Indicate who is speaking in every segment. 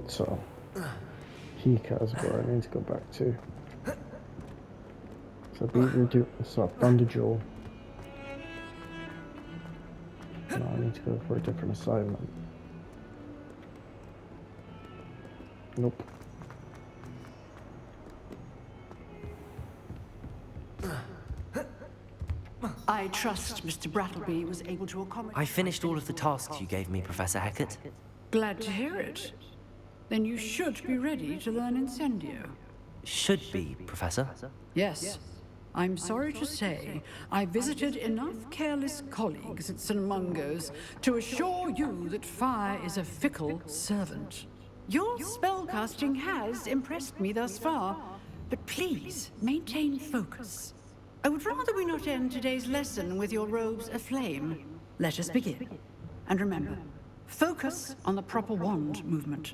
Speaker 1: So, keycards where I need to go back to. So I've done the duel. Now I need to go for a different assignment. Nope.
Speaker 2: I trust Mr. Brattleby was able to accommodate...
Speaker 3: I finished all of the tasks you gave me, Professor Hackett.
Speaker 2: Glad to hear it. Then you should be ready to learn Incendio.
Speaker 3: Should be, Professor.
Speaker 2: Yes. I'm sorry to say, I visited enough careless colleagues at St. Mungo's to assure you that fire is a fickle servant. Your spellcasting has impressed me thus far, but please maintain focus. I would rather we not end today's lesson with your robes aflame. Let us begin. And remember, focus on the proper wand movement.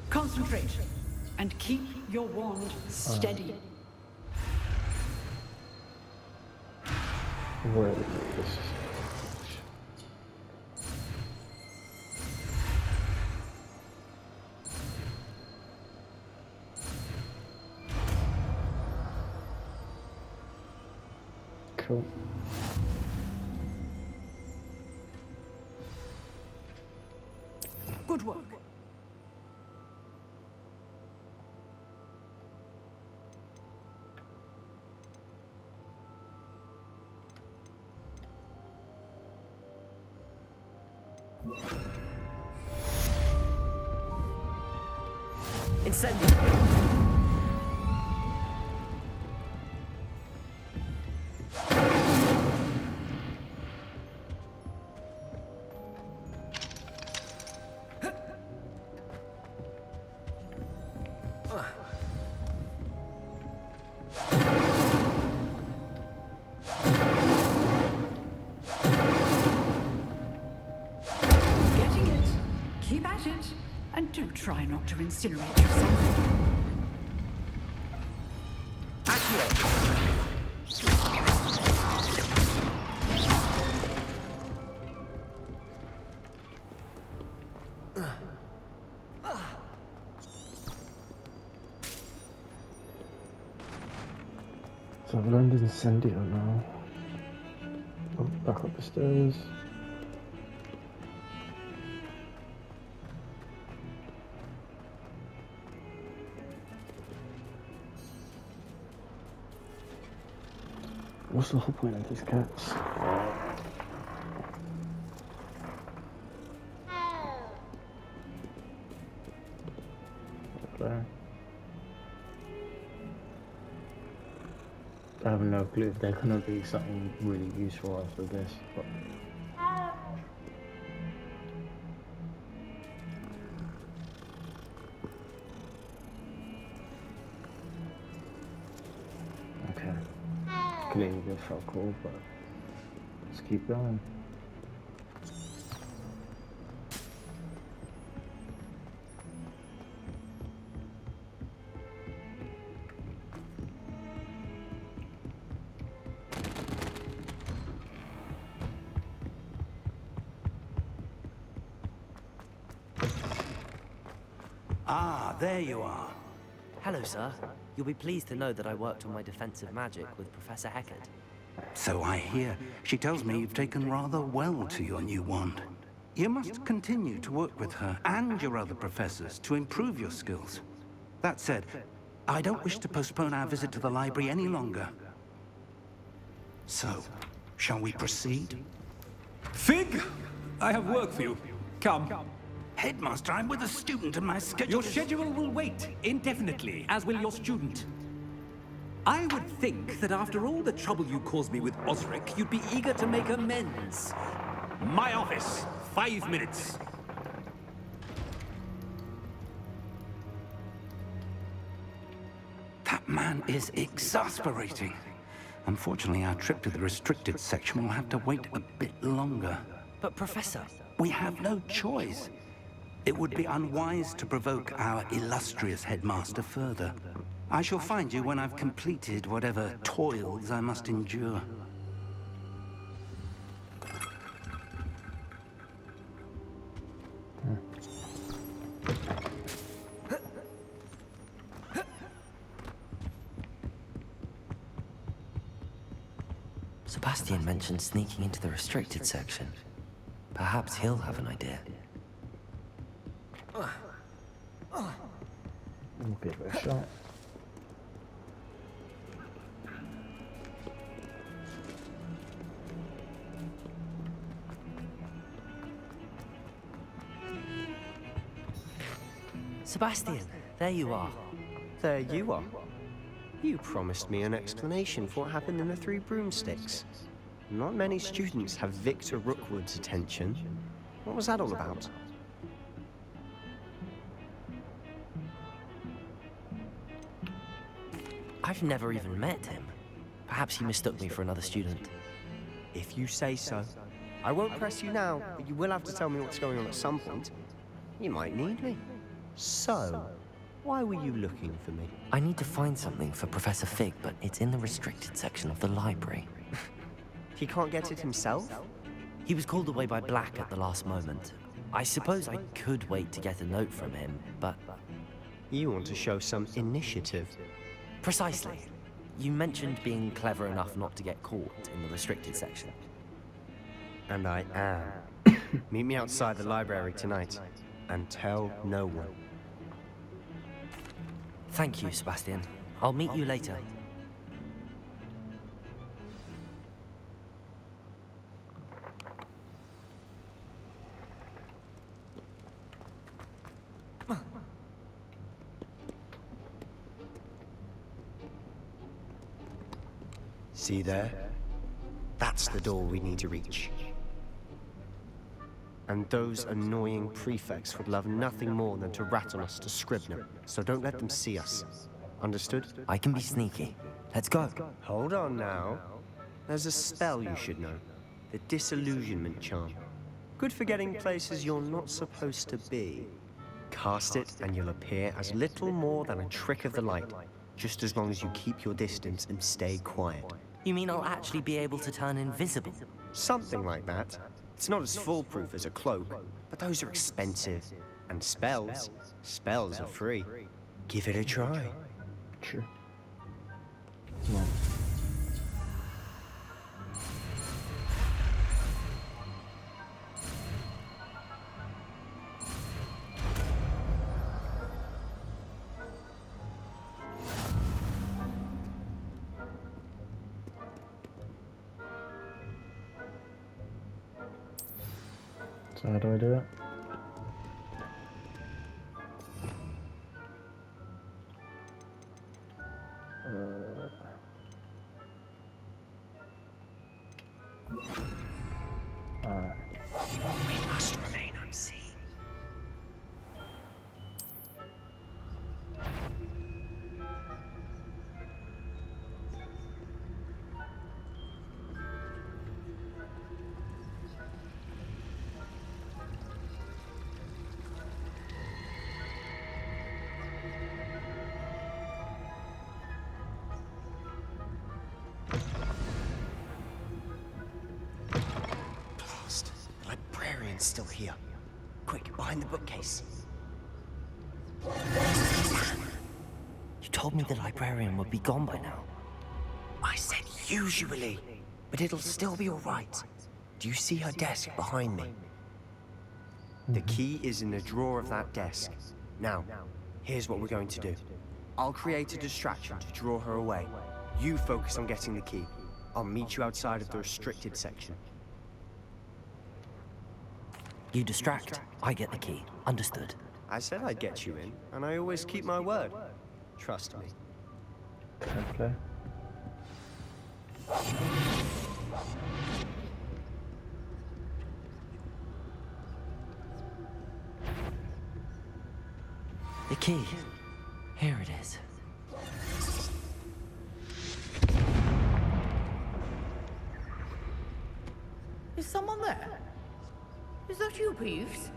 Speaker 2: Concentrate, and keep your wand steady.
Speaker 1: Where is this? Cool.
Speaker 2: Good work.
Speaker 3: Incendio!
Speaker 2: Getting it. Keep at it. And do try not to incinerate yourself.
Speaker 1: So I've learned Incendio now. Oh, back up the stairs. What's the whole point of these cats? There. I have no clue if they're gonna be something really useful after this, but okay. Clearly this felt cool, but let's keep going.
Speaker 4: Ah, there you are.
Speaker 3: Hello, sir. You'll be pleased to know that I worked on my defensive magic with Professor Hackett.
Speaker 4: So I hear. She tells me you've taken rather well to your new wand. You must continue to work with her and your other professors to improve your skills. That said, I don't wish to postpone our visit to the library any longer. So, shall we proceed?
Speaker 5: Fig! I have work for you. Come.
Speaker 4: Headmaster, I'm with a student and my schedule
Speaker 5: Your schedule will wait indefinitely, as will your student. I would think that after all the trouble you caused me with Osric, you'd be eager to make amends. My office, 5 minutes.
Speaker 4: That man is exasperating. Unfortunately, our trip to the restricted section will have to wait a bit longer.
Speaker 3: But, Professor...
Speaker 4: We have no choice. It would be unwise to provoke our illustrious headmaster further. I shall find you when I've completed whatever toils I must endure.
Speaker 3: Sebastian mentioned sneaking into the restricted section. Perhaps he'll have an idea.
Speaker 1: We'll give it a shot.
Speaker 3: Sebastian, there you are.
Speaker 6: There you are. You promised me an explanation for what happened in the Three Broomsticks. Not many students have Victor Rookwood's attention. What was that all about?
Speaker 3: I've never even met him. Perhaps he mistook me for another student.
Speaker 6: If you say so. I won't press you now, but you will have to tell me what's going on at some point. You might need me. So, why were you looking for me?
Speaker 3: I need to find something for Professor Fig, but it's in the restricted section of the library.
Speaker 6: He can't get it himself?
Speaker 3: He was called away by Black at the last moment. I suppose I could wait to get a note from him, but...
Speaker 6: You want to show some initiative.
Speaker 3: Precisely. You mentioned being clever enough not to get caught in the restricted section.
Speaker 6: And I am. Meet me outside the library tonight, and tell no one.
Speaker 3: Thank you, Sebastian. I'll meet you later.
Speaker 6: See there? That's the door we need to reach. And those annoying prefects would love nothing more than to rat on us to Scribner, so don't let them see us. Understood?
Speaker 3: I can be sneaky. Let's go.
Speaker 6: Hold on now. There's a spell you should know. The Disillusionment Charm. Good for getting places you're not supposed to be. Cast it and you'll appear as little more than a trick of the light, just as long as you keep your distance and stay quiet.
Speaker 3: You mean I'll actually be able to turn invisible?
Speaker 6: Something like that. It's not as foolproof as a cloak, but those are expensive. And spells are free. Give it a try.
Speaker 1: Sure. Come on. So how do I do it?
Speaker 6: We must remain unseen. The librarian's still here. Quick, behind the bookcase.
Speaker 3: You told me the librarian would be gone by now.
Speaker 6: I said usually, but it'll still be all right. Do you see her desk behind me? The key is in the drawer of that desk. Now, here's what we're going to do. I'll create a distraction to draw her away. You focus on getting the key. I'll meet you outside of the restricted section.
Speaker 3: You distract, I get the key. Understood.
Speaker 6: I said I'd get you in, and I always keep my word. Trust me.
Speaker 1: Okay.
Speaker 3: The key. Here it is.
Speaker 2: Is someone there? Is that you, Peeves?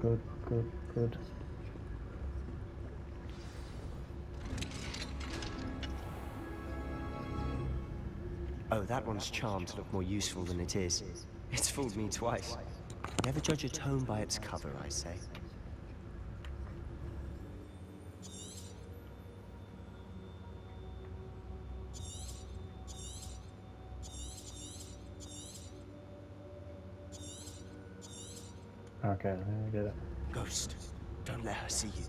Speaker 1: Good, good, good.
Speaker 6: Oh, that one's charmed to look more useful than it is. It's fooled me twice. Never judge a tome by its cover, I say.
Speaker 1: Okay, let me get it.
Speaker 6: Ghost, don't let her see you.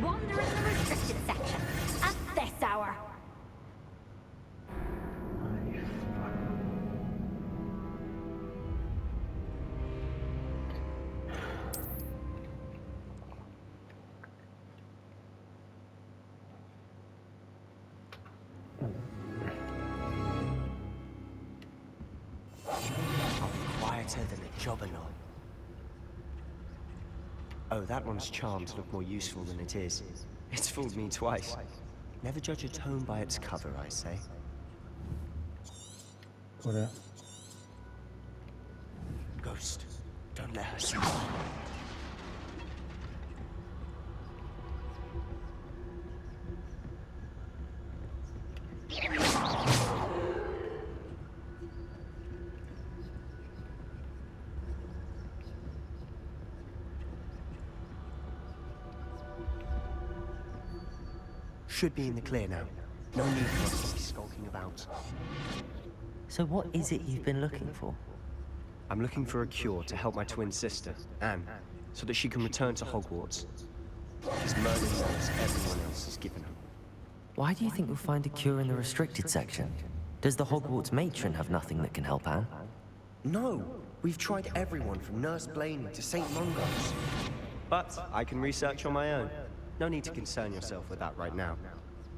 Speaker 7: Wander in the restricted section at this hour.
Speaker 6: Quieter than a jobberknoll. Oh, that one's charmed to look more useful than it is. It's fooled me twice. Never judge a tome by its cover, I say.
Speaker 1: What?
Speaker 6: Ghost, don't let her see you. Should be in the clear now. No need for us to be skulking about.
Speaker 3: So what is it you've been looking for?
Speaker 6: I'm looking for a cure to help my twin sister, Anne, so that she can return to Hogwarts. Because Merlin knows everyone else is given her.
Speaker 3: Why do you think you'll find a cure in the restricted section? Does the Hogwarts matron have nothing that can help Anne?
Speaker 6: No! We've tried everyone from Nurse Blaney to St. Mungo's. But I can research on my own. No need to concern yourself with that right now.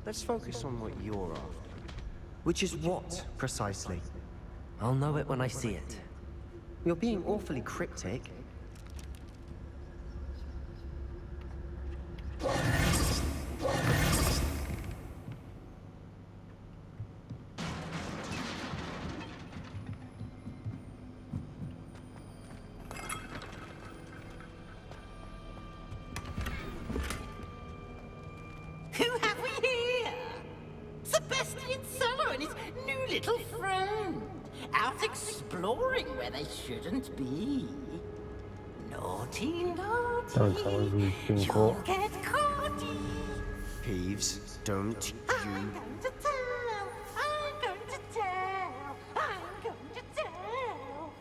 Speaker 6: Let's focus on what you're after. Which is what, precisely?
Speaker 3: I'll know it when I see it.
Speaker 6: You're being awfully cryptic.
Speaker 8: Who have we here? Sebastian Solo and his new little friend. Out exploring where they shouldn't be. Naughty, naughty.
Speaker 1: Don't tell us we've been
Speaker 8: You'll
Speaker 1: caught.
Speaker 8: get caughty.
Speaker 6: Peeves, don't
Speaker 8: I'm
Speaker 6: you...
Speaker 8: going to tell. I'm going to tell. I'm going to tell.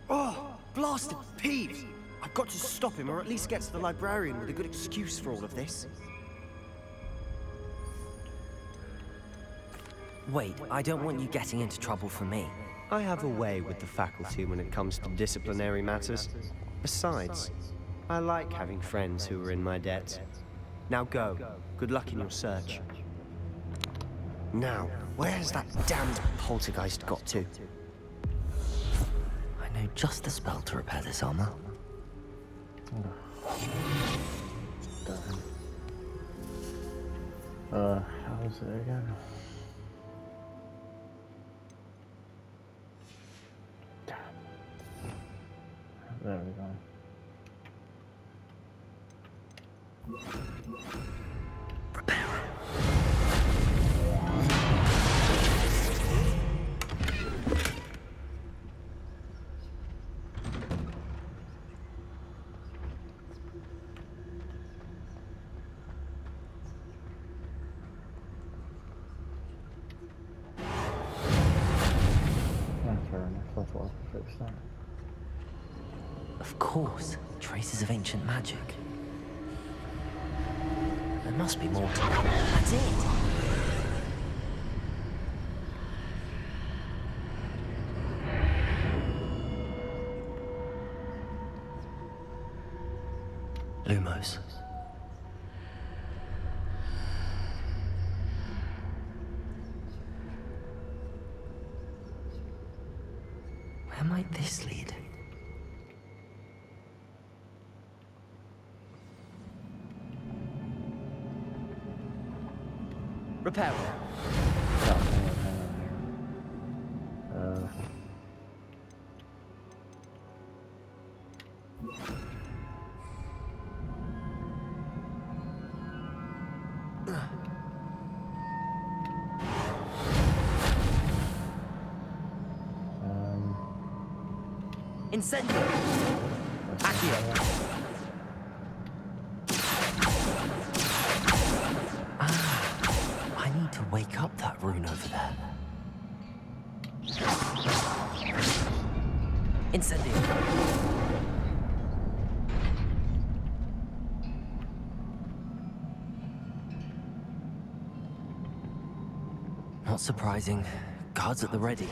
Speaker 6: Oh, blasted Peeves! I've got to stop him, or at least get to the librarian with a good excuse for all of this.
Speaker 3: Wait, I don't want you getting into trouble for me.
Speaker 6: I have a way with the faculty when it comes to disciplinary matters. Besides, I like having friends who are in my debt. Now go. Good luck in your search. Now, where's that damned poltergeist got to?
Speaker 3: I know just the spell to repair this armor.
Speaker 1: How's it again? There we go. Fair enough, I thought I could fix that.
Speaker 3: Of course, traces of ancient magic. There must be more to it. That's it. Lumos. Where might this lead? Repair.
Speaker 1: Oh, hang on.
Speaker 3: Incendio. Accio. I need to wake up that rune over there. Incendio. Not surprising. Guards at the ready.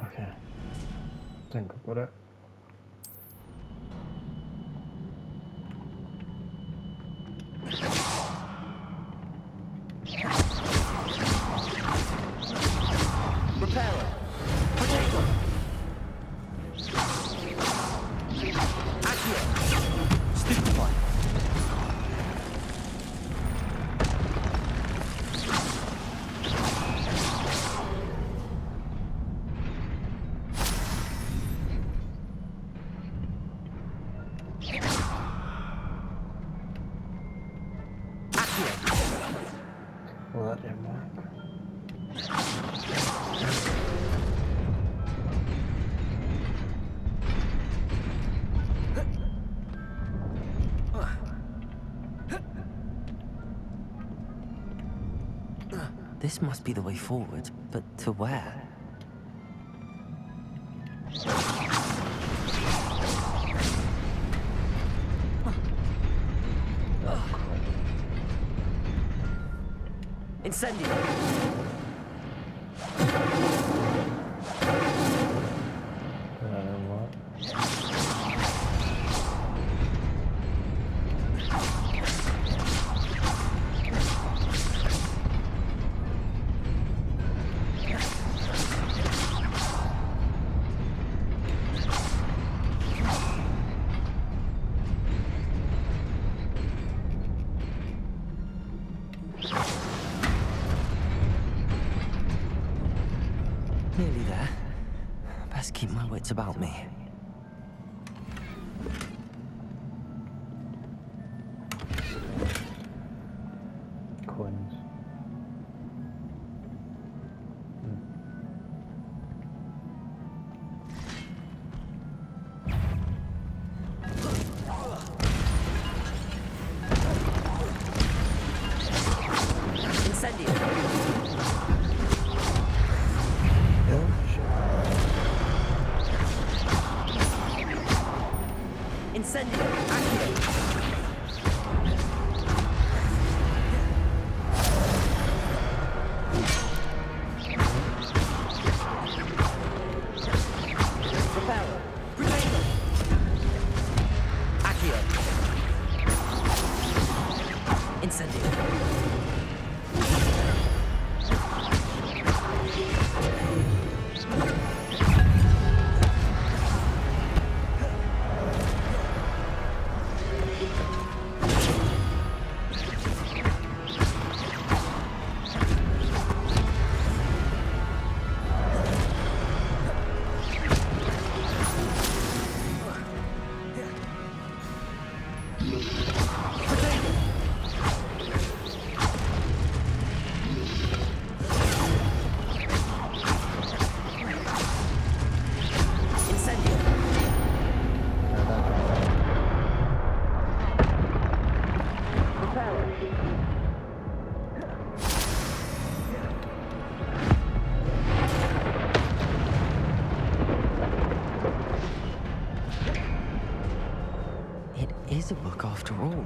Speaker 1: Okay. I think I've got it.
Speaker 3: Repairer. Potato. Accio. Stupefy.
Speaker 1: Well, that didn't work.
Speaker 3: This must be the way forward, but to where? Incendio!
Speaker 1: What?
Speaker 3: Nearly there. Best keep my wits about me.
Speaker 1: Coins.
Speaker 3: Incendio!
Speaker 1: Oh, shit.
Speaker 3: It is a book after all.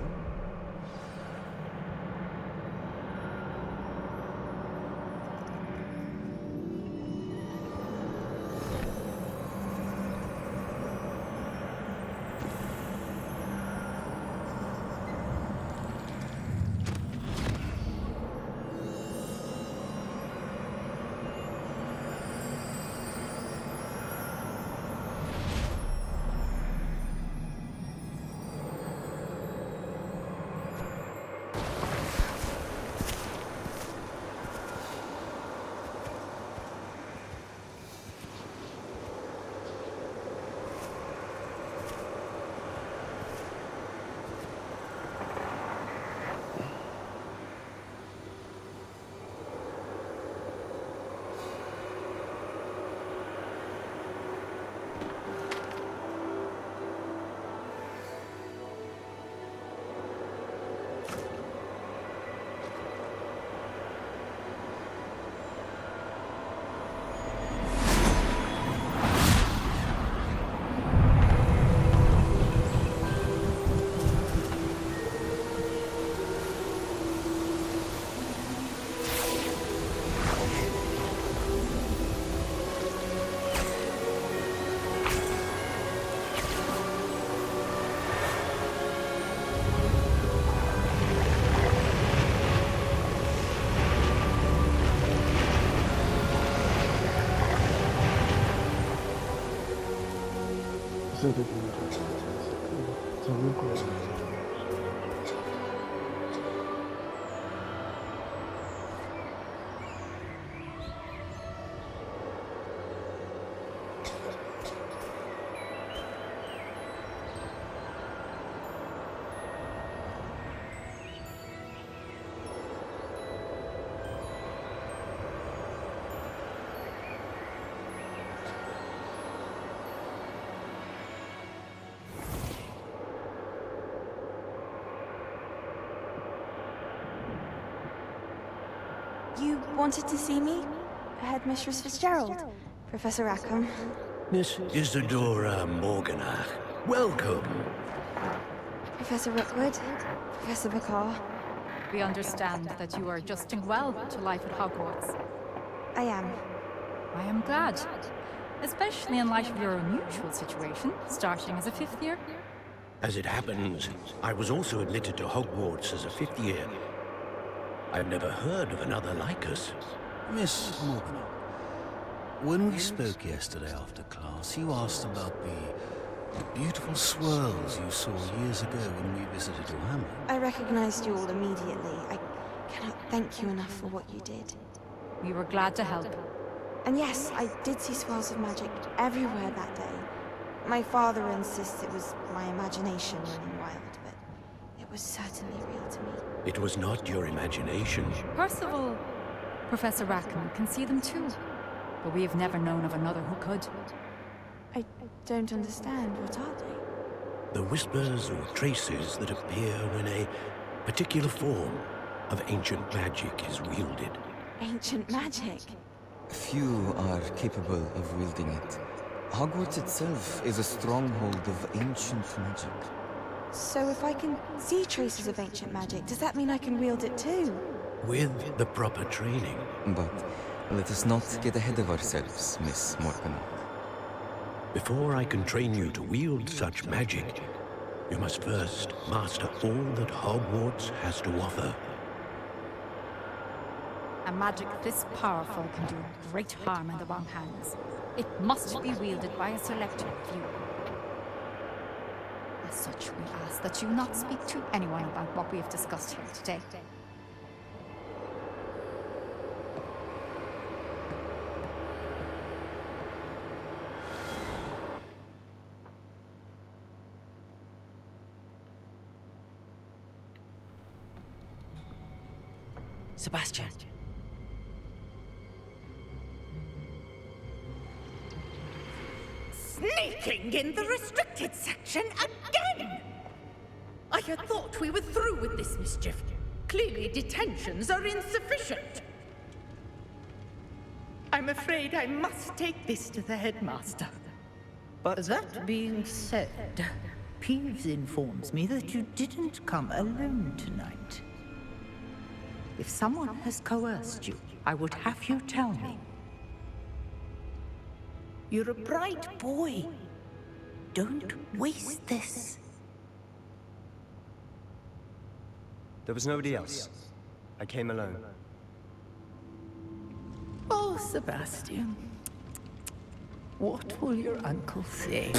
Speaker 9: You wanted to see me? Headmistress Fitzgerald? Professor Rackham?
Speaker 10: Miss Isadora Morganach, welcome.
Speaker 9: Professor Rookwood? Professor Bakar?
Speaker 11: We understand that you are adjusting well to life at Hogwarts.
Speaker 9: I am.
Speaker 11: I am glad. Especially in light of your unusual situation, starting as a 5th year.
Speaker 10: As it happens, I was also admitted to Hogwarts as a 5th year. I've never heard of another like us.
Speaker 12: Miss Morgan, when we spoke yesterday after class, you asked about the beautiful swirls you saw years ago when we visited your hamlet.
Speaker 9: I recognized you all immediately. I cannot thank you enough for what you did.
Speaker 11: We were glad to help.
Speaker 9: And yes, I did see swirls of magic everywhere that day. My father insists it was my imagination running wild, but it was certainly real to me.
Speaker 10: It was not your imagination.
Speaker 11: Percival, Professor Rackham can see them too. But we have never known of another who could.
Speaker 9: I don't understand. What are they?
Speaker 10: The whispers or traces that appear when a particular form of ancient magic is wielded.
Speaker 9: Ancient magic?
Speaker 13: Few are capable of wielding it. Hogwarts itself is a stronghold of ancient magic.
Speaker 9: So if I can see traces of ancient magic, does that mean I can wield it too?
Speaker 10: With the proper training.
Speaker 13: But let us not get ahead of ourselves, Miss Morgan.
Speaker 10: Before I can train you to wield such magic, you must first master all that Hogwarts has to offer.
Speaker 11: A magic this powerful can do great harm in the wrong hands. It must be wielded by a select few. As such, we ask that you not speak to anyone about what we have discussed here today.
Speaker 3: Sebastian.
Speaker 8: Sneaking in the restricted section again! I had thought we were through with this mischief. Clearly, detentions are insufficient. I'm afraid I must take this to the headmaster. But that being said, Peeves informs me that you didn't come alone tonight. If someone has coerced you, I would have you tell me. You're a bright boy. Don't waste this.
Speaker 6: There was nobody else. I came alone.
Speaker 8: Oh, Sebastian. What will your uncle say?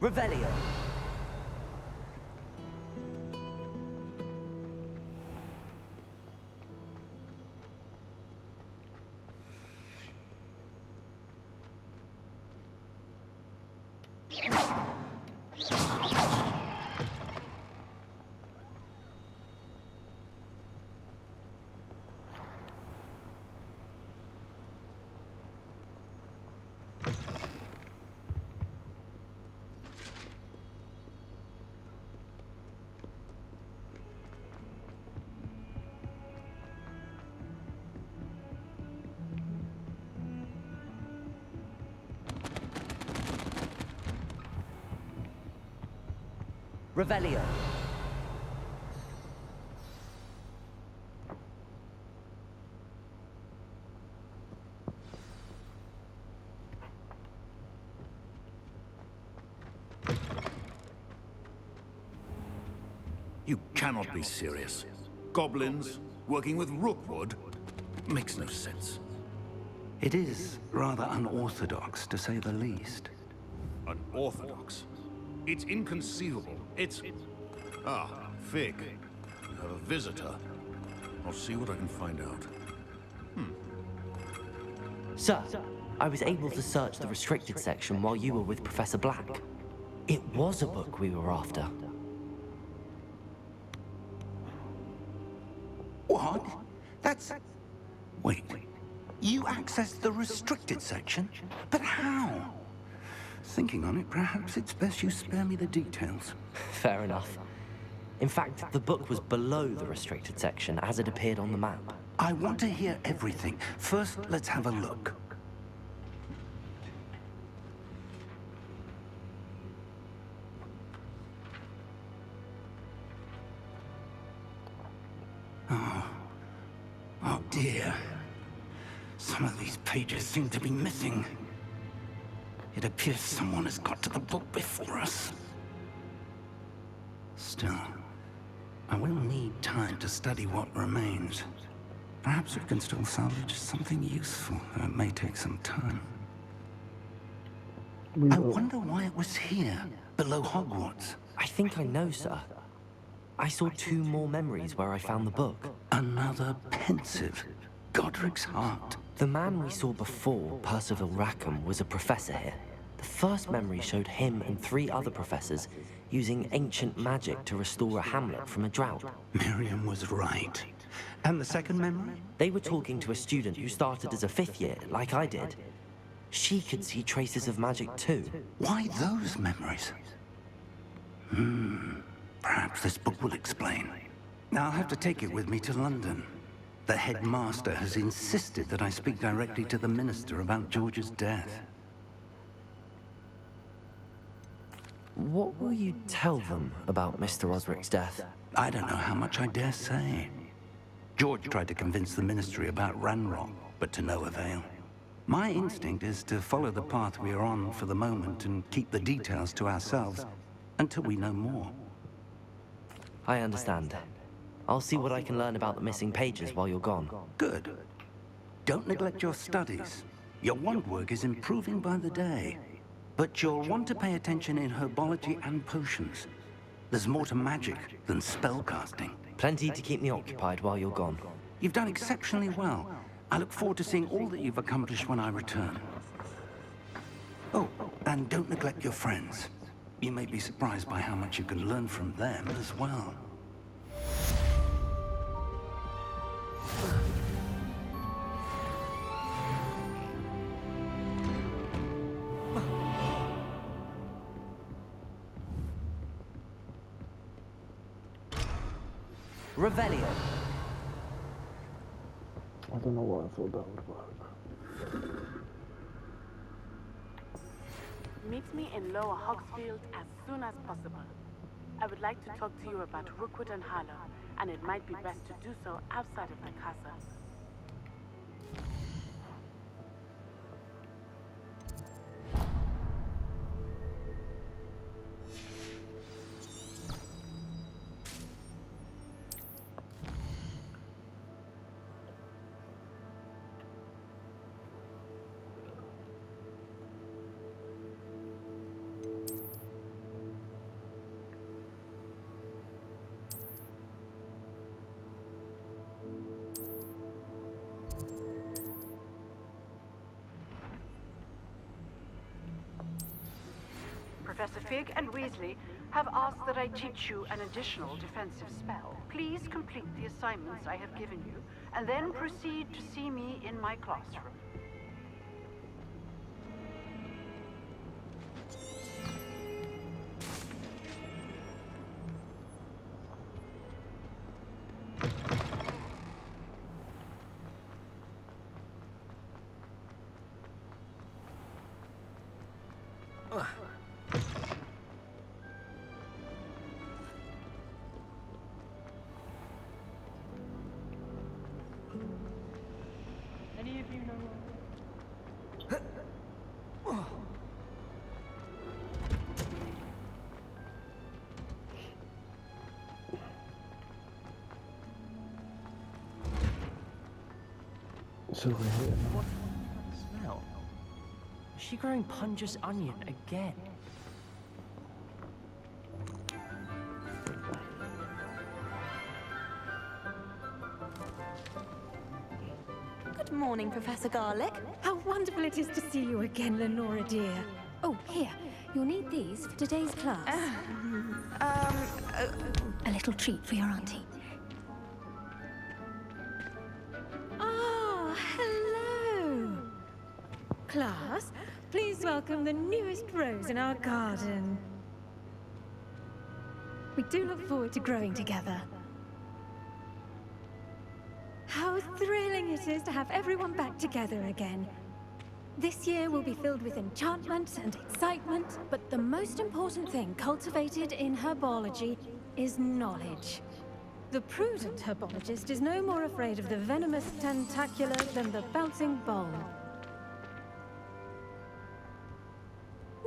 Speaker 3: Revelio. Revelio.
Speaker 12: You cannot be serious. Goblins working with Rookwood makes no sense.
Speaker 4: It is rather unorthodox, to say the least.
Speaker 12: Unorthodox? It's inconceivable. It's... Ah, Fig. You have a visitor. I'll see what I can find out.
Speaker 3: Sir, I was able to search the restricted section while you were with Professor Black. It was a book we were after.
Speaker 4: What? That's... Wait. You accessed the restricted section? But how? Thinking on it, perhaps it's best you spare me the details.
Speaker 3: Fair enough. In fact, the book was below the restricted section as it appeared on the map.
Speaker 4: I want to hear everything. First, let's have a look. Oh dear. Some of these pages seem to be missing. It appears someone has got to the book before us. Still, I will need time to study what remains. Perhaps we can still salvage something useful, though it may take some time. I wonder why it was here, below Hogwarts.
Speaker 3: I think I know, sir. I saw 2 more memories where I found the book.
Speaker 4: Another pensive. Godric's heart.
Speaker 3: The man we saw before, Percival Rackham, was a professor here. The first memory showed him and 3 other professors using ancient magic to restore a hamlet from a drought.
Speaker 4: Miriam was right. And the second memory?
Speaker 3: They were talking to a student who started as a 5th year, like I did. She could see traces of magic too.
Speaker 4: Why those memories? Perhaps this book will explain. Now I'll have to take it with me to London. The headmaster has insisted that I speak directly to the minister about George's death.
Speaker 3: What will you tell them about Mr. Osric's death?
Speaker 4: I don't know how much I dare say. George tried to convince the ministry about Ranrock, but to no avail. My instinct is to follow the path we are on for the moment and keep the details to ourselves until we know more.
Speaker 3: I understand. I'll see what I can learn about the missing pages while you're gone.
Speaker 4: Good. Don't neglect your studies. Your wand work is improving by the day. But you'll want to pay attention in herbology and potions. There's more to magic than spellcasting.
Speaker 3: Plenty to keep me occupied while you're gone.
Speaker 4: You've done exceptionally well. I look forward to seeing all that you've accomplished when I return. Oh, and don't neglect your friends. You may be surprised by how much you can learn from them as well.
Speaker 3: Revelio.
Speaker 1: I don't know why I thought that would work.
Speaker 14: Meet me in Lower Hogsfield as soon as possible. I would like to talk to you about Rookwood and Harlow, and it might be best to do so outside of the castle.
Speaker 2: Professor Fig and Weasley have asked that I teach you an additional defensive spell. Please complete the assignments I have given you, and then proceed to see me in my classroom.
Speaker 14: Any of you know
Speaker 1: So we're here now.
Speaker 6: What smell? Is she growing Punja's onion again?
Speaker 15: Good morning, Professor Garlick.
Speaker 16: How wonderful it is to see you again, Lenora dear.
Speaker 15: Oh, here. You'll need these for today's class. A little treat for your auntie.
Speaker 16: Ah, hello. Class, please welcome the newest rose in our garden. We do look forward to growing together. How thrilling it is to have everyone back together again. This year will be filled with enchantment and excitement, but the most important thing cultivated in herbology is knowledge. The prudent herbologist is no more afraid of the venomous tentacula than the bouncing bowl.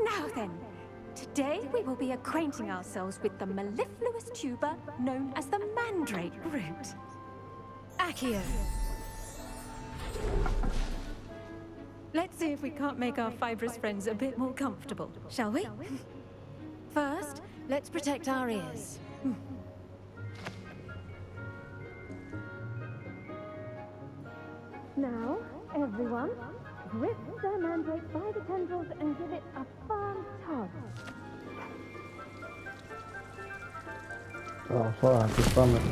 Speaker 16: Now then, today we will be acquainting ourselves with the mellifluous tuber known as the mandrake root. Accio. Let's see if we can't make our fibrous friends a bit more comfortable, shall we? First, let's protect our ears. Now, everyone, grip the mandrake by the tendrils and give it a firm tug.
Speaker 1: Oh, sorry, I just done it.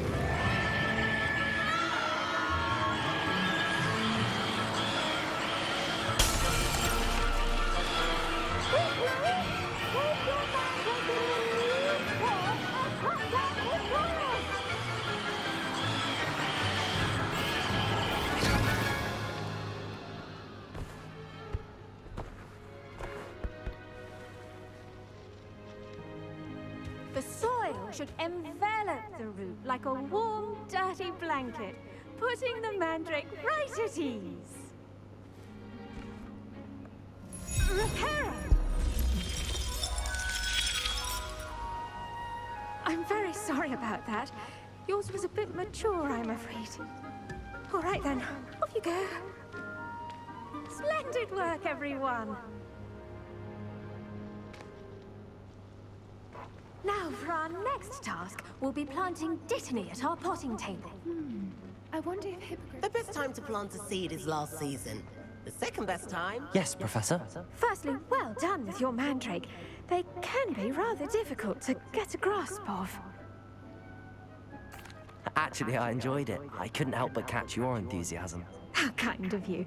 Speaker 16: The soil should envelop the root like a warm, dirty blanket, putting the mandrake right at ease. repairer! I'm very sorry about that. Yours was a bit mature, I'm afraid. All right then, off you go. Splendid work, everyone! Now, for our next task, we'll be planting Dittany at our potting table.
Speaker 15: I wonder if hippogriffs...
Speaker 17: The best time to plant a seed is last season. The second best time...
Speaker 3: Yes, Professor.
Speaker 16: Firstly, well done with your mandrake. They can be rather difficult to get a grasp of.
Speaker 3: Actually, I enjoyed it. I couldn't help but catch your enthusiasm.
Speaker 16: How kind of you.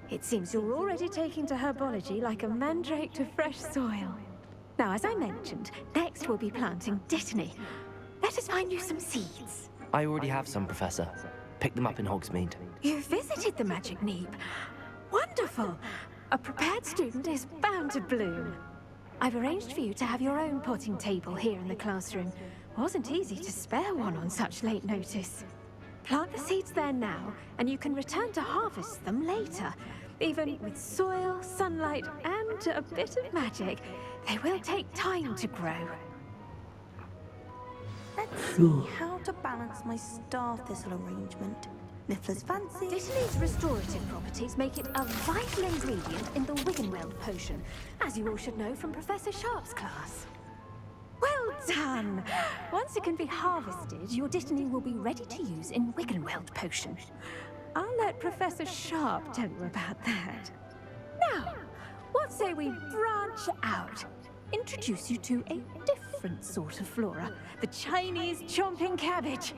Speaker 16: It seems you're already taking to herbology like a mandrake to fresh soil. Now, as I mentioned, next we'll be planting Dittany. Let us find you some seeds.
Speaker 3: I already have some, Professor. Picked them up in Hogsmeade.
Speaker 16: You visited the Magic Neep. Wonderful! A prepared student is bound to bloom. I've arranged for you to have your own potting table here in the classroom. Wasn't easy to spare one on such late notice. Plant the seeds there now, and you can return to harvest them later. Even with soil, sunlight, and a bit of magic, they will take time to grow.
Speaker 18: Let's see how to balance my star thistle arrangement. Niffler's fancy.
Speaker 16: Dittany's restorative properties make it a vital ingredient in the Wiggenweld potion, as you all should know from Professor Sharp's class. Well done! Once it can be harvested, your Dittany will be ready to use in Wiggenweld potion. I'll let Professor Sharp tell you about that. Now, what say we branch out? Introduce you to a different sort of flora, the Chinese chomping cabbage.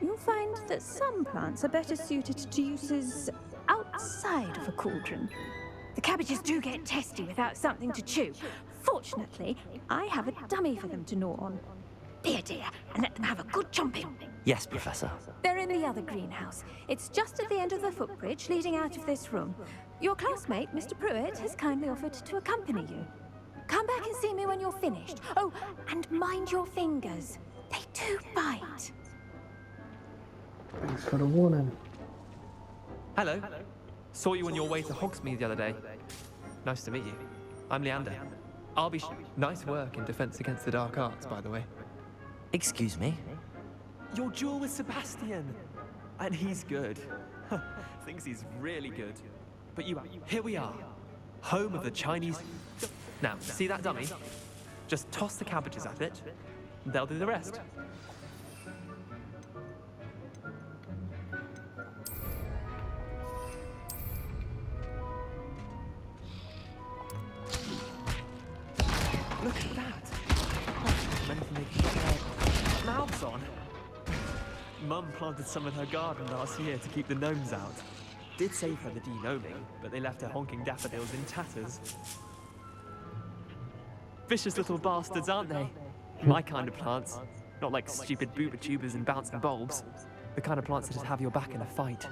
Speaker 16: You'll find that some plants are better suited to uses outside of a cauldron. The cabbages do get testy without something to chew. Fortunately, I have a dummy for them to gnaw on. Be a dear, and let them have a good chomping.
Speaker 3: Yes, Professor.
Speaker 16: They're in the other greenhouse. It's just at the end of the footbridge leading out of this room. Your classmate, Mr. Pruitt, has kindly offered to accompany you. Come back and see me when you're finished. Oh, and mind your fingers. They do bite.
Speaker 1: Thanks for the warning.
Speaker 19: Hello. Saw you on your way to Hogsmeade the other day. Nice to meet you. I'm Leander. I'll be nice work in Defense Against the Dark Arts, by the way.
Speaker 3: Excuse me?
Speaker 19: Your duel with Sebastian. And he's good. Thinks he's really good. But here we are. Home of the Chinese... Now, see that dummy? Just toss the cabbages at it. They'll do the rest. Look at that! Oh, meant to make mouths on. Mum planted some in her garden last year to keep the gnomes out. Did save her the de-gnoming, but they left her honking daffodils in tatters. Vicious little bastards, aren't they? My kind of plants. Not like stupid booba tubers and bouncing bulbs. The kind of plants that'd have your back in a fight.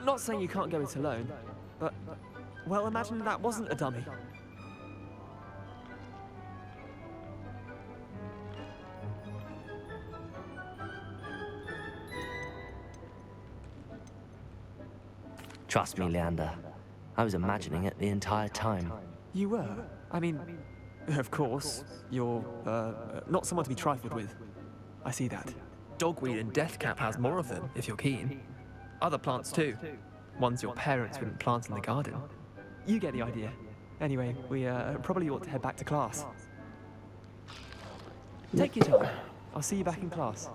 Speaker 19: Not saying you can't go it alone, but... Well, imagine that wasn't a dummy.
Speaker 3: Trust me, Leander. I was imagining it the entire time.
Speaker 19: You were? I mean, of course, you're, not someone to be trifled with. I see that. Dogweed and deathcap has more of them, if you're keen. Other plants too. Ones your parents wouldn't plant in the garden. You get the idea. Anyway, we, probably ought to head back to class. Take your time. I'll see you back in class.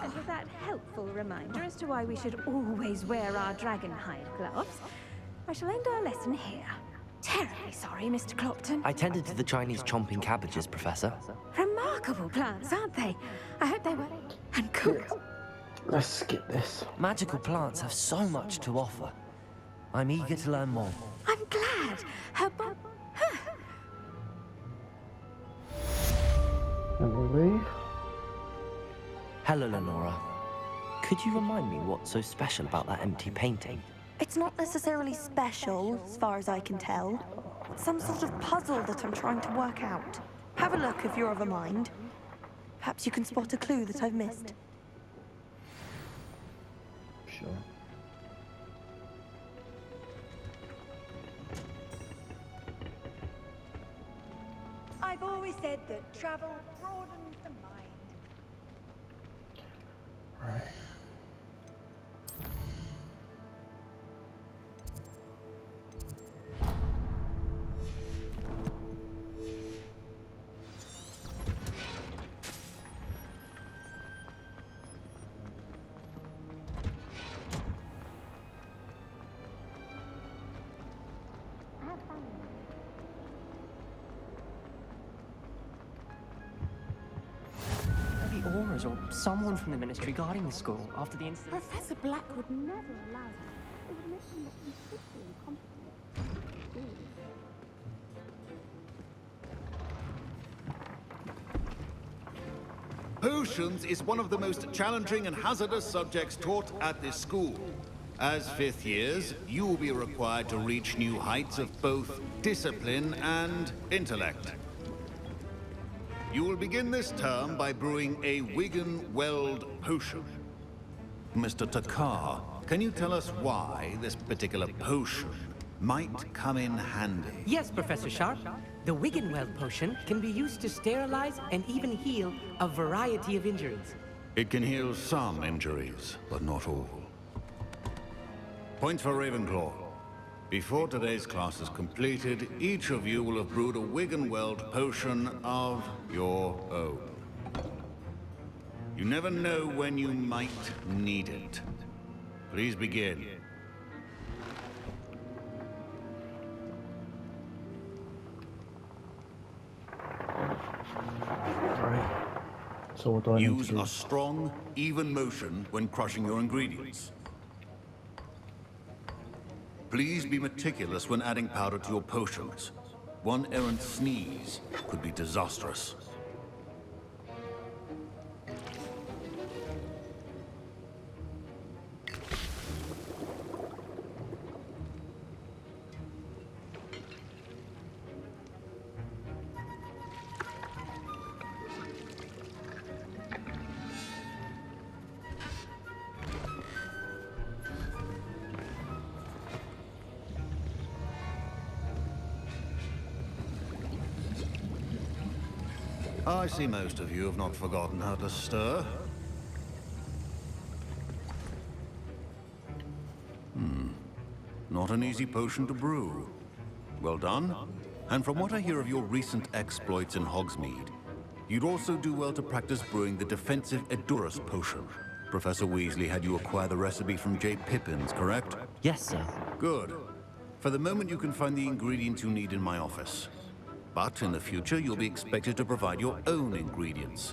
Speaker 16: And with that helpful reminder as to why we should always wear our dragonhide gloves, I shall end our lesson here. Terribly sorry, Mr. Clopton.
Speaker 3: I tended to the Chinese chomping cabbages, Professor.
Speaker 16: Remarkable plants, aren't they? I hope they were... and cooked.
Speaker 1: Let's skip this.
Speaker 3: Magical plants have so much to offer. I'm eager to learn more.
Speaker 16: I'm glad.
Speaker 1: Let me leave.
Speaker 3: Hello, Lenora. Could you remind me what's so special about that empty painting?
Speaker 18: It's not necessarily special, as far as I can tell. It's some sort of puzzle that I'm trying to work out. Have a look if you're of a mind. Perhaps you can spot a clue that I've missed.
Speaker 1: Sure.
Speaker 16: I've always said that travel broadens the mind.
Speaker 1: Right.
Speaker 20: Maybe Auras or someone from the Ministry guarding the school after the incident.
Speaker 14: Professor Black would never allow that. It would make him look completely incompetent.
Speaker 21: Potions is one of the most challenging and hazardous subjects taught at this school. As fifth years, you will be required to reach new heights of both discipline and intellect. You will begin this term by brewing a Wigan-Weld potion. Mr. Takar, can you tell us why this particular potion might come in handy?
Speaker 22: Yes, Professor Sharp. The Wiggenweld potion can be used to sterilize and even heal a variety of injuries.
Speaker 21: It can heal some injuries, but not all. Points for Ravenclaw. Before today's class is completed, each of you will have brewed a Wiggenweld potion of your own. You never know when you might need it. Please begin.
Speaker 1: Right. So what do I need to
Speaker 21: Use
Speaker 1: do?
Speaker 21: a strong, even motion when crushing your ingredients. Please be meticulous when adding powder to your potions. One errant sneeze could be disastrous. I see most of you have not forgotten how to stir. Not an easy potion to brew. Well done. And from what I hear of your recent exploits in Hogsmeade, you'd also do well to practice brewing the defensive Edurus potion. Professor Weasley had you acquire the recipe from J. Pippins, correct?
Speaker 3: Yes, sir.
Speaker 21: Good. For the moment, you can find the ingredients you need in my office. But in the future, you'll be expected to provide your own ingredients.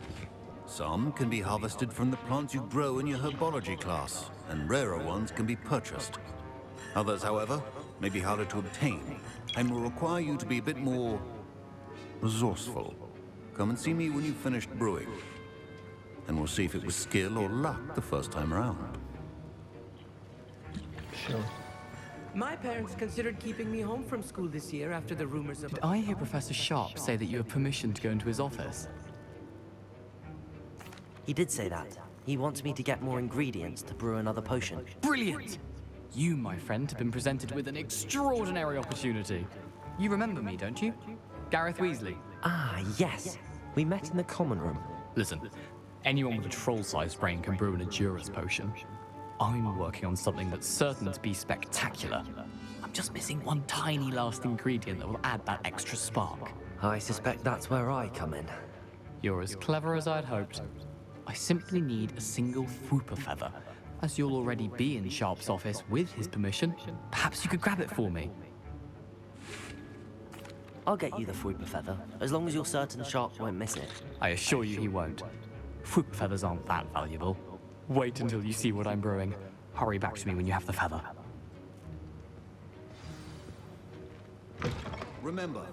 Speaker 21: Some can be harvested from the plants you grow in your herbology class, and rarer ones can be purchased. Others, however, may be harder to obtain, and will require you to be a bit more resourceful. Come and see me when you've finished brewing, and we'll see if it was skill or luck the first time around.
Speaker 1: Sure.
Speaker 22: My parents considered keeping me home from school this year after the rumors of...
Speaker 23: Did I hear Professor Sharp say that you have permission to go into his office?
Speaker 3: He did say that. He wants me to get more ingredients to brew another potion.
Speaker 23: Brilliant! You, my friend, have been presented with an extraordinary opportunity. You remember me, don't you? Gareth Weasley.
Speaker 3: Ah, yes. We met in the common room.
Speaker 23: Listen, anyone with a troll-sized brain can brew an Edurus potion. I'm working on something that's certain to be spectacular. I'm just missing one tiny last ingredient that will add that extra spark.
Speaker 3: I suspect that's where I come in.
Speaker 23: You're as clever as I'd hoped. I simply need a single Fwooper feather. As you'll already be in Sharp's office with his permission, perhaps you could grab it for me.
Speaker 3: I'll get you the Fwooper feather, as long as you're certain Sharp won't miss it.
Speaker 23: I assure you he won't. Fwooper feathers aren't that valuable. Wait until you see what I'm brewing. Hurry back to me when you have the feather.
Speaker 21: Remember,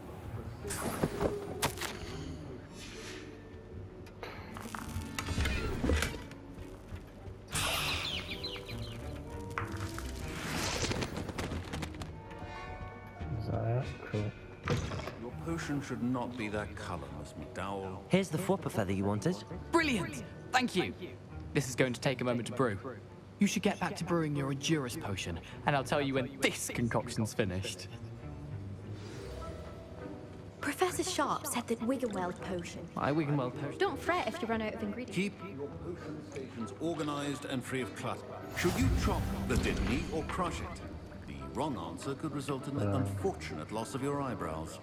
Speaker 21: potion should not be that color, Miss McDowell.
Speaker 3: Here's the Fwopper feather you wanted.
Speaker 23: Brilliant! Thank you! This is going to take a moment to brew. You should get back to brewing your Endurus potion, and I'll tell you when this concoction's finished.
Speaker 15: Professor Sharp said that Wiggenweld potion.
Speaker 23: My Wiggenweld potion.
Speaker 15: Don't fret if you run out of ingredients.
Speaker 21: Keep your potion stations organized and free of clutter. Should you chop the didney or crush it? The wrong answer could result in the unfortunate loss of your eyebrows.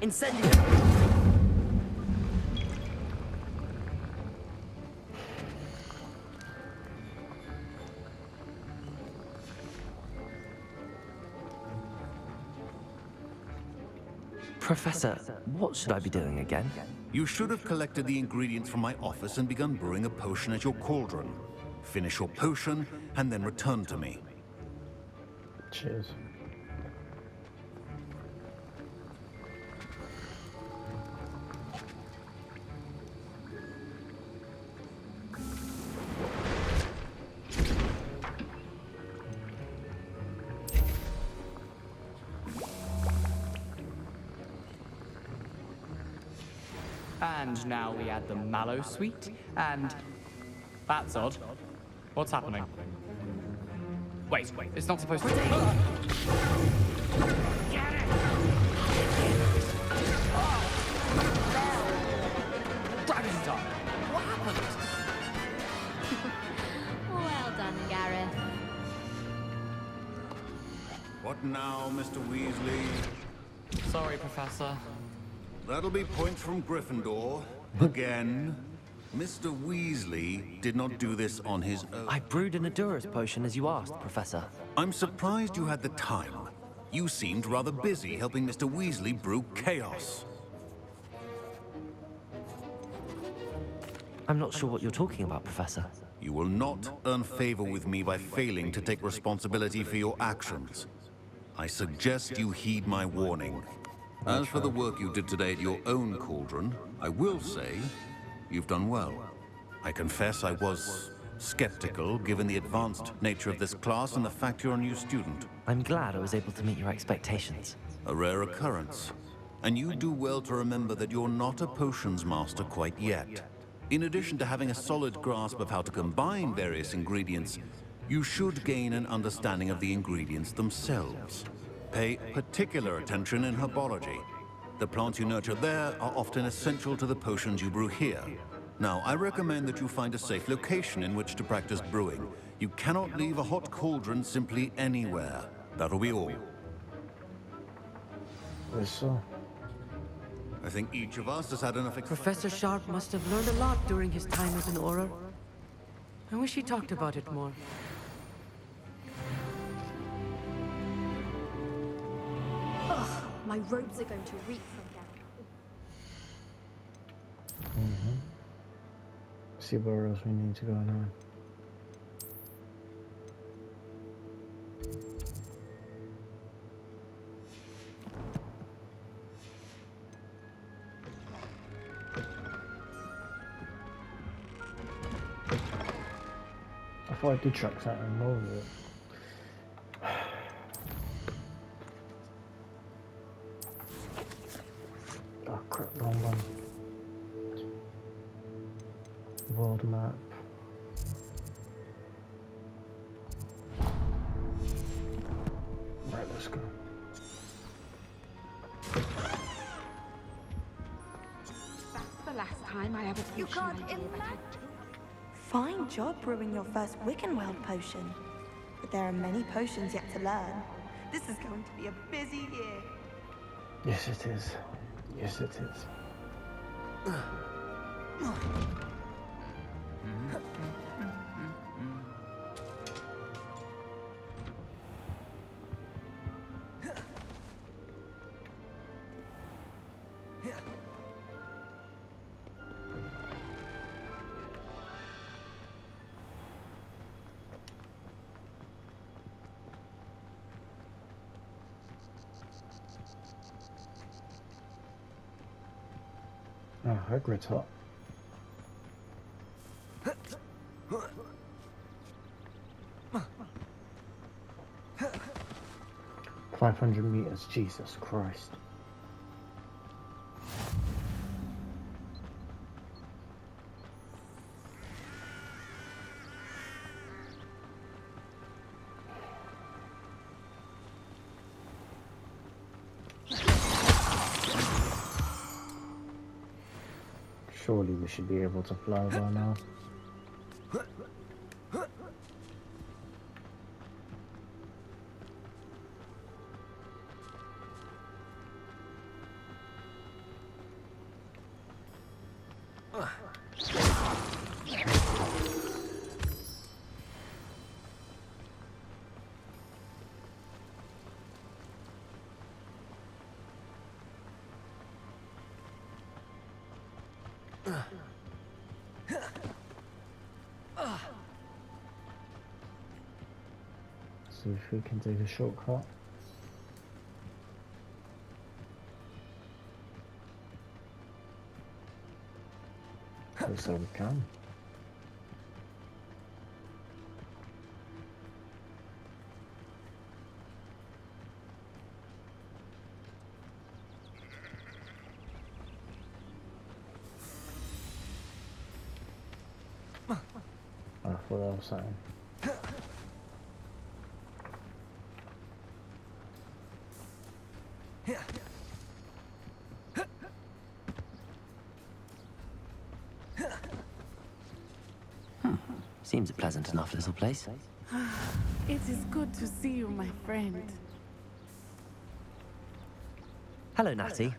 Speaker 3: Incendio! Professor, what should I be doing again?
Speaker 21: You should have collected the ingredients from my office and begun brewing a potion at your cauldron. Finish your potion and then return to me.
Speaker 1: Cheers.
Speaker 23: And now we add the mallow sweet, and... That's odd. What's happening? Wait, it's not supposed to... Get it! Dragon time! What happened?
Speaker 15: Well done, Gareth.
Speaker 21: What now, Mr. Weasley?
Speaker 23: Sorry, Professor.
Speaker 21: That'll be points from Gryffindor. Again. Mr. Weasley did not do this on his own.
Speaker 3: I brewed an Endurus potion as you asked, Professor.
Speaker 21: I'm surprised you had the time. You seemed rather busy helping Mr. Weasley brew chaos.
Speaker 3: I'm not sure what you're talking about, Professor.
Speaker 21: You will not earn favor with me by failing to take responsibility for your actions. I suggest you heed my warning. As for the work you did today at your own cauldron, I will say you've done well. I confess I was skeptical given the advanced nature of this class and the fact you're a new student.
Speaker 3: I'm glad I was able to meet your expectations.
Speaker 21: A rare occurrence. And you do well to remember that you're not a potions master quite yet. In addition to having a solid grasp of how to combine various ingredients, you should gain an understanding of the ingredients themselves. Pay particular attention in herbology. The plants you nurture there are often essential to the potions you brew here. Now, I recommend that you find a safe location in which to practice brewing. You cannot leave a hot cauldron simply anywhere. That'll be all.
Speaker 1: Yes, sir.
Speaker 21: I think each of us has had enough
Speaker 5: Professor Sharp must have learned a lot during his time as an Auror. I wish he talked about it more.
Speaker 15: Ugh, my robes are going to reek from Gareth.
Speaker 1: See where else we need to go now. I thought I did track that and roll it. Oh crap, wrong one. World map. Right, let's go.
Speaker 14: That's the last time I ever
Speaker 18: You can't imagine. Fine job brewing your first Wiccanweld potion. But there are many potions yet to learn. This is going to be a busy year.
Speaker 1: Yes, it is. Yes, it is. Oh, Hogwarts hot. $500 meters, Jesus Christ. Surely we should be able to fly by now. See if we can take a shortcut. Looks like we can. I thought that was something.
Speaker 3: Seems a pleasant enough little place.
Speaker 14: It is good to see you, my friend.
Speaker 3: Hello, Natty.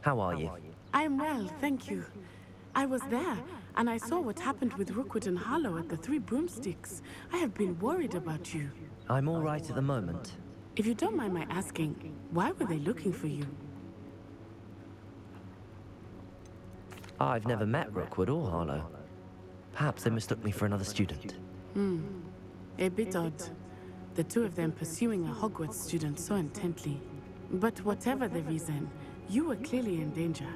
Speaker 3: How are you?
Speaker 14: I'm well, thank you. I was there, and I saw what happened with Rookwood and Harlow at the Three Broomsticks. I have been worried about you.
Speaker 3: I'm all right at the moment.
Speaker 14: If you don't mind my asking, why were they looking for you?
Speaker 3: I've never met Rookwood or Harlow. Perhaps they mistook me for another student.
Speaker 14: A bit odd. The two of them pursuing a Hogwarts student so intently. But whatever the reason, you were clearly in danger.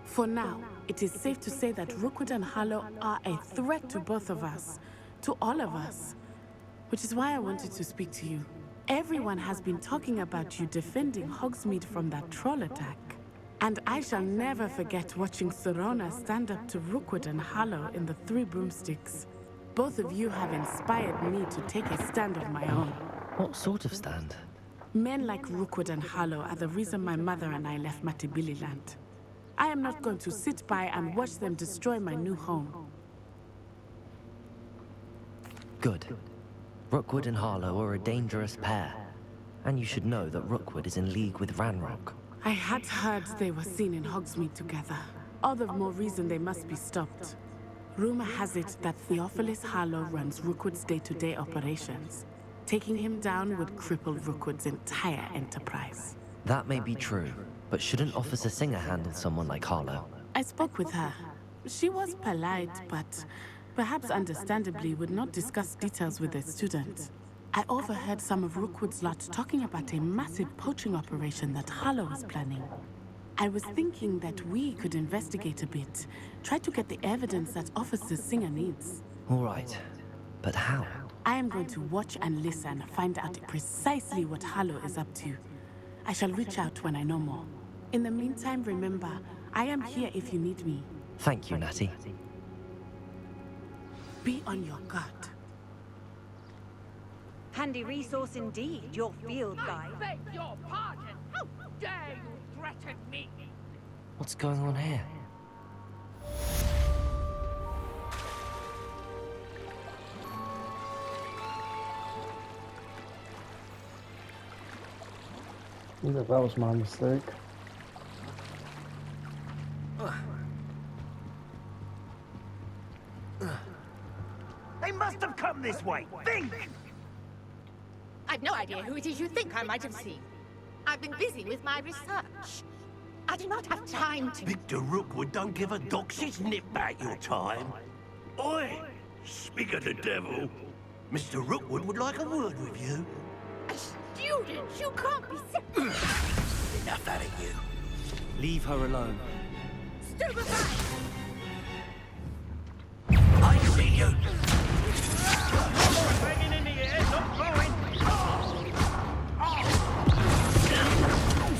Speaker 14: For now, it is safe to say that Rookwood and Harlow are a threat to both of us. To all of us. Which is why I wanted to speak to you. Everyone has been talking about you defending Hogsmeade from that troll attack. And I shall never forget watching Serona stand up to Rookwood and Harlow in the Three Broomsticks. Both of you have inspired me to take a stand of my own.
Speaker 3: What sort of stand?
Speaker 14: Men like Rookwood and Harlow are the reason my mother and I left Matabeleland. I am not going to sit by and watch them destroy my new home.
Speaker 3: Good. Rookwood and Harlow are a dangerous pair. And you should know that Rookwood is in league with Ranrock.
Speaker 14: I had heard they were seen in Hogsmeade together. All the more reason they must be stopped. Rumor has it that Theophilus Harlow runs Rookwood's day-to-day operations. Taking him down would cripple Rookwood's entire enterprise.
Speaker 3: That may be true, but shouldn't Officer Singer handle someone like Harlow?
Speaker 14: I spoke with her. She was polite, but perhaps understandably would not discuss details with a student. I overheard some of Rookwood's lot talking about a massive poaching operation that Harlow was planning. I was thinking that we could investigate a bit, try to get the evidence that Officer Singer needs.
Speaker 3: All right, but how?
Speaker 14: I am going to watch and listen, find out precisely what Harlow is up to. I shall reach out when I know more. In the meantime, remember, I am here if you need me.
Speaker 3: Thank you, Natty.
Speaker 14: Be on your guard.
Speaker 7: Handy resource indeed, your field guide.
Speaker 9: I beg your pardon! How dare you threaten me?
Speaker 3: What's going on here?
Speaker 1: Yeah, that was my mistake.
Speaker 8: Come this way. Think!
Speaker 9: I've no idea who it is you think I might have seen. I've been busy with my research. I do not have time to...
Speaker 8: Victor Rookwood don't give a doxy's nip back your time. Oi! Speak of the devil. Mr. Rookwood would like a word with you.
Speaker 9: A student? You can't be
Speaker 8: Enough out of you.
Speaker 3: Leave her alone.
Speaker 9: Stupefy!
Speaker 8: I see you. Hanging in the air, not blowing.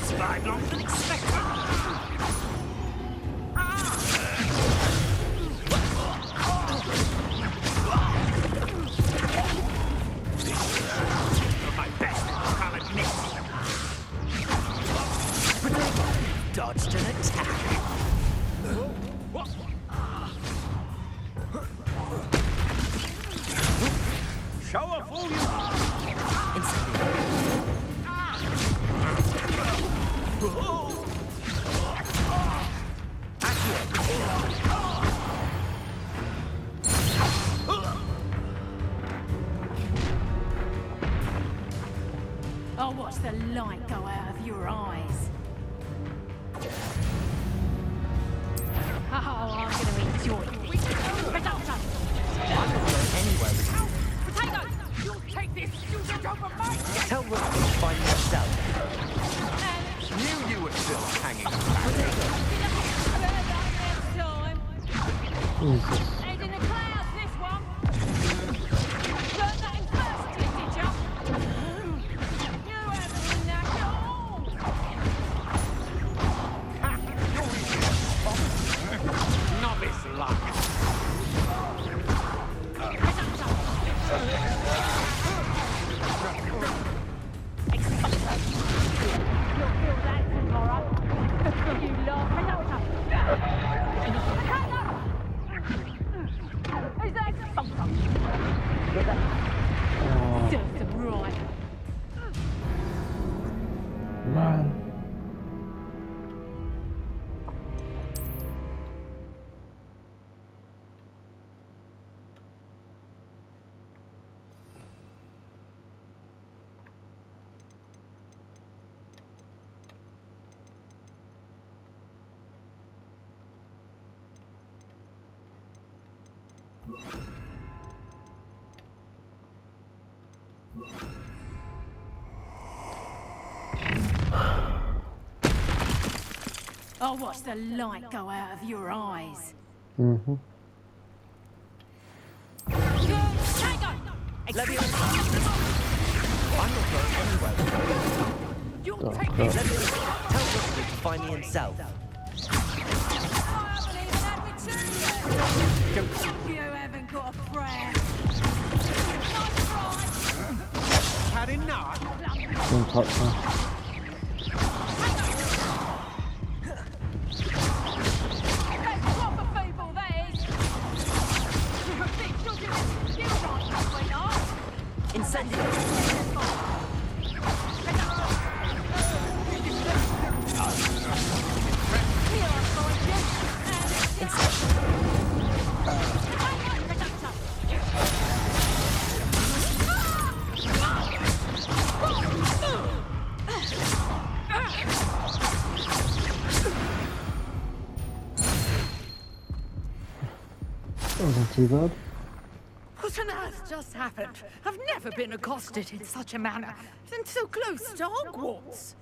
Speaker 8: Survived longer than expected. My best, I'll admit. Dodged an attack. Show off all you
Speaker 16: I'll watch the light go out of your eyes. Oh, I'm gonna enjoy this. Potato!
Speaker 3: I'm not going anywhere with you.
Speaker 9: Potato! You'll take this student over my...
Speaker 3: Tell Rookwood to find yourself.
Speaker 8: knew you were still hanging around.
Speaker 1: Jesus.
Speaker 9: Head in the clouds, this one. Learned that in first year, did ya? You haven't knack at all.
Speaker 8: Novice luck.
Speaker 9: You'll feel that tomorrow. You laugh. Is that something? Serves them right.
Speaker 1: Man.
Speaker 16: I'll watch the light go out of your eyes.
Speaker 1: Mm-hmm.
Speaker 3: Let me... I'm not going anywhere.
Speaker 9: You'll
Speaker 1: take
Speaker 9: take
Speaker 1: this.
Speaker 3: Let me... Tell Rookwood to find me himself.
Speaker 16: You haven't got a prayer.
Speaker 8: Had enough.
Speaker 1: Don't touch her.
Speaker 9: That's proper people, that is.
Speaker 3: Incendio!
Speaker 1: That wasn't too bad.
Speaker 2: What on earth just happened? I've never been accosted in such a manner, and so close to Hogwarts.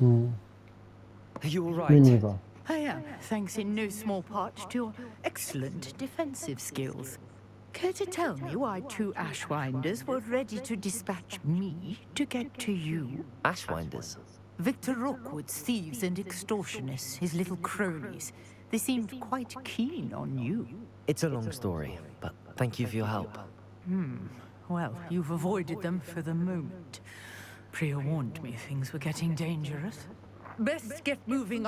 Speaker 3: Are you all right?
Speaker 1: Me neither.
Speaker 2: I am, thanks in no small part to your excellent defensive skills. Care to tell me why two Ashwinders were ready to dispatch me to get to you?
Speaker 3: Ashwinders?
Speaker 2: Victor Rookwood's thieves and extortionists, his little cronies. They seemed quite keen on you.
Speaker 3: It's a long story, but thank you for your help.
Speaker 2: Well, you've avoided them for the moment. Priya warned me things were getting dangerous. Best get moving on.